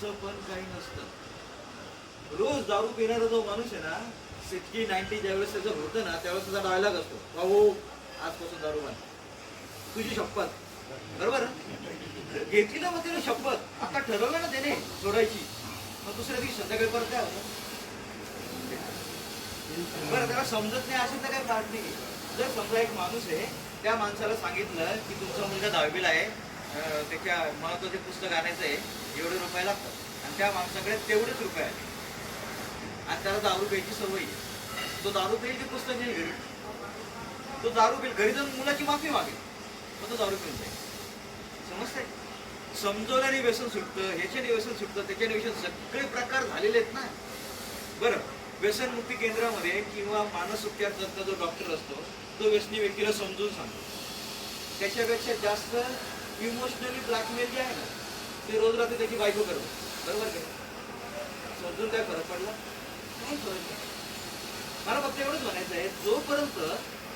असं पण काही नसतं. रोज दारू पिणारा जो माणूस आहे ना, 60-90 ज्यावेळेस त्याचं होतं ना, त्यावेळेस त्याचा डायलॉग असतो, भाऊ आजपासून दारू बंद. तुझी शपथ. बरोबर घेतली ना मग त्याने शपथ. आता ठरवलं ना त्याने सोडायची, मग दुसऱ्या दिवशी संध्याकाळी परत काय होतं? बरं, त्याला समजत नाही असेल तर काही फार नाही. जर समजा एक माणूस आहे, त्या माणसाला सांगितलं की तुमचा मुलगा 10वीला आहे, त्याच्या महत्वाचे पुस्तक आणायचं आहे, एवढे रुपये लागतात, आणि त्या माणसाकडे तेवढेच रुपये आहे, आणि त्याला दारू प्यायची सवय आहे. तो दारू प्यायची पुस्तक नाही घरी, तो दारू पेल घरी जाऊन मुलाची माफी मागेल, मग तो दारू पिऊन जाईल. समजतंय? समजवल्याने व्यसन सुटतं, ह्याच्याने व्यसन सुटतं, त्याच्याने व्यसन, सगळे प्रकार झालेले आहेत ना. बरं, व्यसनमुक्ती केंद्रामध्ये किंवा मानस उपचार तज्ञ जो डॉक्टर असतो, तो व्यसनी व्यक्तीला समजून सांगतो. त्याच्यापेक्षा जास्त इमोशनली ब्लॅकमेल जे आहे ना, ते रोज रात्री त्याची बायको करतो. बरोबर का? समजून काय फरक पडला? नाही फरक नाही. मला फक्त एवढंच म्हणायचं आहे, जोपर्यंत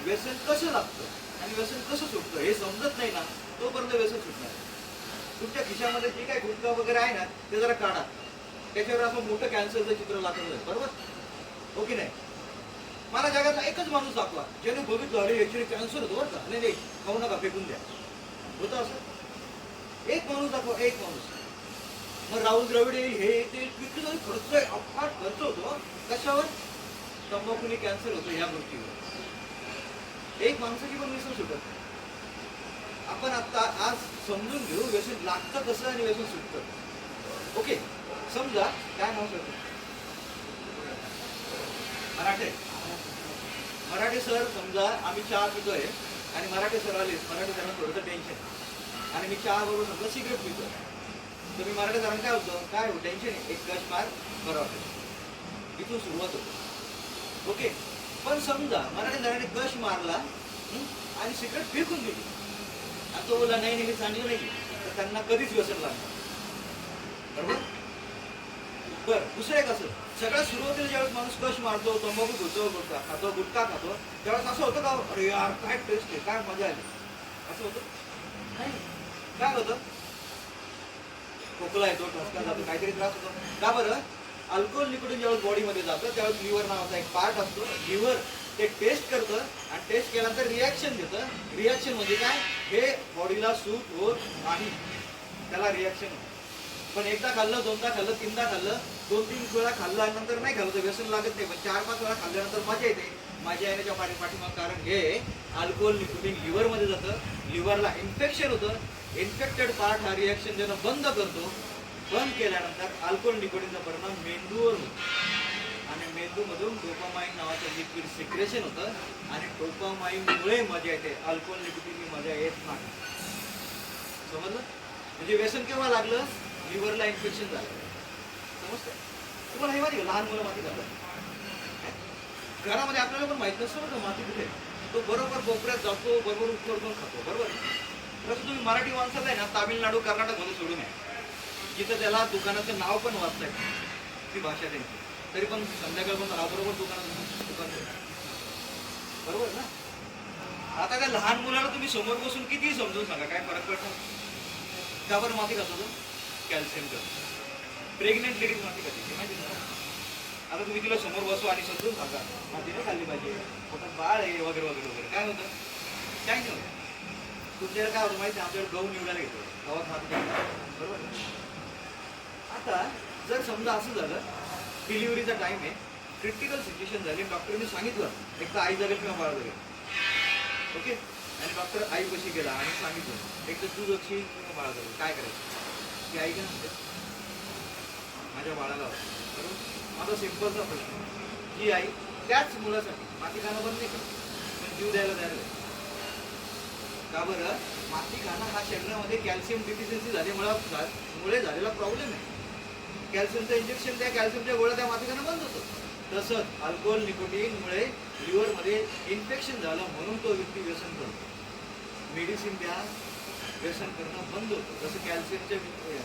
व्यसन कसं लागतं आणि व्यसन कसं सुटतं हे समजत नाही ना, तोपर्यंत व्यसन सुटणार. तुमच्या खिशामध्ये जे काही गुटखा वगैरे आहे ना, ते जरा काढा, त्याच्यावर असं मोठं कॅन्सरचं चित्र लागलं. बरोबर हो की नाही? मला जगातला एकच माणूस दाखवा ज्याने बघितलं अरे ऍक्च्युली कॅन्सर होतो बरं का, नाही नाही खाऊ नका, फेकून द्या. होतं असं? एक माणूस दाखवा, एक माणूस. मग राहुल द्रविड हे ते किती खर्च आहे, अफाट खर्च होतो कशावर? तंबाखूने कॅन्सर होतो ह्या गोष्टीवर. एक माणसाची पण व्यसन सुटत नाही. आपण आता आज समजून घेऊ व्यसन लागतं कसं आणि व्यसन सुटतं. ओके, समजा काय नाव करतो मराठे सर, समजा आम्ही चहा पितोय आणि मराठे सर आले, मराठे सरांना थोडंसं टेन्शन, आणि मी चहा बरोबर समजा सिगरेट पितो, तर मी मराठे सरांना काय होतं, काय हो टेन्शन आहे, एक कश मार, बरं वाटतं, इथून सुरुवात होतो. ओके, पण समजा मराठे सरांनी कश मारला आणि सिगरेट फेकून दिली, आणि तो बोला नाही नाही चांगलं नाही, तर त्यांना कधीच व्यसन लागणार. बरोबर? बरं, दुसरं एक असं, सगळ्यात सुरुवातीला ज्यावेळेस माणूस कश मारतो, तंबाखू घेतो, खातो, गुटखा खातो, त्यावेळेस असं होतं का अरे यार काय टेस्ट आहे, काय मजा आली, असं होतं? नाही. काय होतं? खोकला येतो, ठसका जातो, काहीतरी त्रास होतो. का बरं? अल्कोहोल निकोटीन ज्यावेळेस बॉडीमध्ये जातं त्यावेळेस लिव्हर नावाचा एक पार्ट असतो, लिव्हर ते टेस्ट करतं, आणि टेस्ट केल्यानंतर रिॲक्शन देतं. रिॲक्शन म्हणजे काय? हे बॉडीला सूट होत नाही, त्याला रिॲक्शन होतं. पण एकदा खाल्लं, दोनदा खाल्लं, तीनदा खाल्लं, 2-3 वेळा खाल्ल्यानंतर नाही खाल्लं तर व्यसन लागत नाही, पण 4-5 वेळा खाल्ल्यानंतर मजा येते. मजा येण्याच्या पाठीमाग कारण हे अल्कोहोल निकोटीन लिव्हरमध्ये जातं, लिव्हरला इन्फेक्शन होतं, इन्फेक्टेड पार्ट हा रिॲक्शन देणं बंद करतो. बंद केल्यानंतर अल्कोहोल निकोटीनचा परिणाम मेंदूवर होतो, आणि मेंदूमधून डोपामाइन नावाचं लिक्विड सिक्रेशन होतं, आणि डोपामाइनमुळे मजा येते, अल्कोहोल निकोटीनची मजा येत नाही. समजलं? म्हणजे व्यसन केव्हा लागलं? लिव्हरला इन्फेक्शन झालं. समजतं? तुम्हाला हे माहिती का, लहान मुलं माती खातात घरामध्ये, आपल्याला पण माहित नसतं ना माती कुठे, तो बरोबर कोपऱ्यात जातो, बरोबर उठून खातो. बरोबर? तसं तुम्ही मराठी माणसाला आहे ना, तामिळनाडू कर्नाटकमध्ये सोडू नये, जिथं त्याला दुकानाचं नाव पण वाचता येतं, ती भाषा त्यांची, तरी पण संध्याकाळ पण बरोबर दुकान. बरोबर ना? आता काय लहान मुलाला तुम्ही समोर बसून कितीही समजून सांगा, काय फरक पडतो? का बरं माती खातो तो? कॅल्शियम करतो. प्रेग्नेंट लेडीज माती खाते माहिती ना? आता तुम्ही तिला समोर बसवा आणि समजून सांगा माती नाही खाल्ली पाहिजे, पोटात बाळ आहे वगैरे वगैरे वगैरे, काय होतं? काय नाही होतं. तुमच्याकडे काय होतं माहिती? आमच्याकडे गहू निवडायला घेतो, गावात माती खातो. बरोबर? आता जर समजा असं झालं, डिलिव्हरीचा टाइम आहे, क्रिटिकल सिच्युएशन झाली, डॉक्टरने सांगितलं एक तर आई जगेल किंवा बाळ जगेल. ओके, आणि डॉक्टर आई कशी गेला आणि सांगितलं एक तर तू जगशील किंवा बाळ जगेल, काय करायचं? ती आई काय म्हणते? माझ्या बाळाला होतं. बरोबर? माझा सिंपलचा प्रश्न, ही आई त्याच मुलासाठी माती खाणं बंद नाही करत, पण जीव द्यायला तयार आहे. का बरं? माती खाणं हा शरीरामध्ये कॅल्शियम डिफिशियन्सी झाल्यामुळे झालेला प्रॉब्लेम आहे. कॅल्शियमचं इंजेक्शन द्या, कॅल्शियमच्या गोळ्या त्या माती खाणं बंद होतं. तसंच अल्कोहोल निकोटीनमुळे लिव्हरमध्ये इन्फेक्शन झालं म्हणून तो व्यक्ती व्यसन करतो. मेडिसिन द्या, व्यसन करणं बंद होतं. जसं कॅल्शियमच्या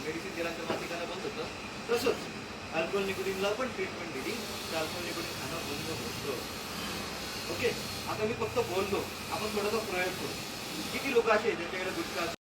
मेडिसिन दिल्यानंतर माती खाणं बंद होतं, तसंच अल्कोहोल निकोटीनला पण ट्रीटमेंट दिली तर अल्कोहोल निकोटीन खाणं बंद होतं. ओके, आता मी फक्त बोललो, आपण थोडासा प्रयोग करू. किती लोक असे ज्यांच्याकडे गुटखा